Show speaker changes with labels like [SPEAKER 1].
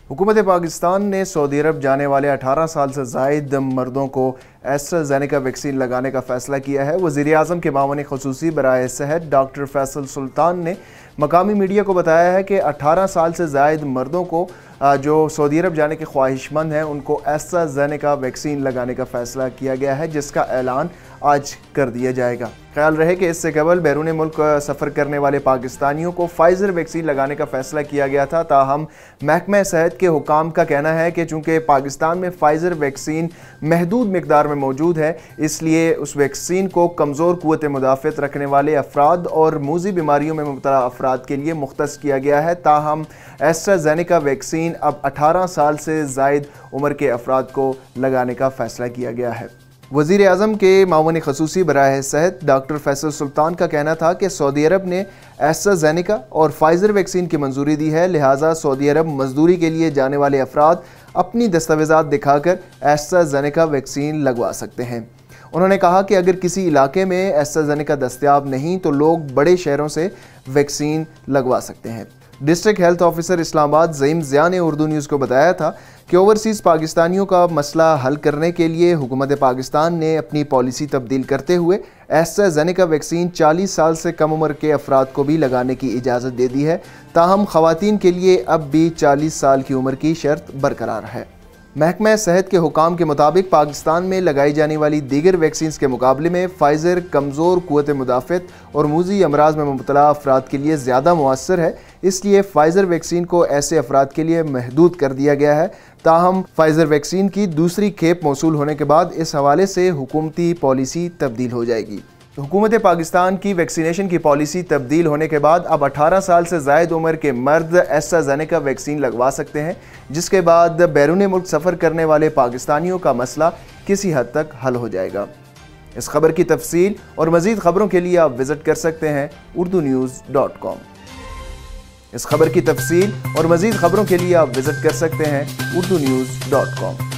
[SPEAKER 1] हुकूमत पाकिस्तान ने सऊदी अरब जाने वाले 18 साल से ज़ायद मर्दों को एस्ट्राज़ेनेका वैक्सीन लगाने का फ़ैसला किया है। वज़ीर-ए-आज़म के मामून ख़ुसूसी बराए सेहत डॉक्टर फैसल सुल्तान ने मकामी मीडिया को बताया है कि 18 साल से ज़ायद मर्दों को जो सऊदी अरब जाने के ख्वाहिशमंद हैं उनको एस्ट्राज़ेनेका वैक्सीन लगाने का फ़ैसला किया गया है, जिसका ऐलान आज कर दिया जाएगा। ख्याल रहे कि इससे कबल बैरून मुल्क सफ़र करने वाले पाकिस्तानियों को फाइज़र वैक्सीन लगाने का फ़ैसला किया गया था। ताहम महकमा सेहत के हुकाम का कहना है कि चूँकि पाकिस्तान में फाइज़र वैक्सीन महदूद मिकदार में मौजूद है, इसलिए उस वैक्सीन को कमज़ोर क़ुव्वत मुदाफ़त रखने वाले अफराद और मूज़ी बीमारियों में मुब्तला अफराद के लिए मुख्तस किया गया है। ताहम एस्ट्राज़ेनेका वैक्सीन अब 18 साल से ज़ायद उम्र के अफराद को लगाने का फ़ैसला किया गया है। वज़ीर-ए-आज़म के मामून ख़ुसूसी बराए सेहत डॉक्टर फैसल सुल्तान का कहना था कि सऊदी अरब ने एस्ट्राज़ेनेका और फाइज़र वैक्सीन की मंजूरी दी है, लिहाजा सऊदी अरब मजदूरी के लिए जाने वाले अफराद अपनी दस्तावेज़ात दिखाकर एस्ट्राज़ेनेका वैक्सीन लगवा सकते हैं। उन्होंने कहा कि अगर किसी इलाके में एस्ट्राज़ेनेका दस्तयाब नहीं तो लोग बड़े शहरों से वैक्सीन लगवा सकते हैं। District health officer Islamabad Zaeem Zia ने उर्दू न्यूज़ को बताया था कि ओवरसीज़ पाकिस्तानियों का मसला हल करने के लिए हुकूमत पाकिस्तान ने अपनी पॉलिसी तब्दील करते हुए एस्ट्राज़ेनेका वैक्सीन 40 साल से कम उम्र के अफराद को भी लगाने की इजाज़त दे दी है। ताहम ख़वातीन के लिए अब भी 40 साल की उम्र की शर्त बरकरार है। महकमा सेहत के हुकाम के मुताबिक पाकिस्तान में लगाई जाने वाली दीगर वैक्सीन के मुकाबले में फ़ाइज़र कमज़ोर क़ुव्वत मुदाफ़त और मूज़ी अमराज में मुब्तला अफराद के लिए ज़्यादा मुअस्सर है, इसलिए फ़ाइज़र वैक्सीन को ऐसे अफराद के लिए महदूद कर दिया गया है। ताहम फ़ाइज़र वैक्सीन की दूसरी खेप मौसूल होने के बाद इस हवाले से हुकूमती पॉलिसी तब्दील हो जाएगी। हुकूमत पाकिस्तान की वैक्सीनेशन की पॉलिसी तब्दील होने के बाद अब 18 साल से ज़ायद उम्र के मर्द एस्ट्राज़ेनेका वैक्सीन लगवा सकते हैं, जिसके बाद बैरून मुल्क सफ़र करने वाले पाकिस्तानियों का मसला किसी हद तक हल हो जाएगा। इस खबर की तफसील और मज़ीद खबरों के लिए आप विज़िट कर सकते हैं urdunews.com। इस खबर की तफसील और मज़ीद खबरों के लिए आप विज़िट कर सकते हैं urdunews.com।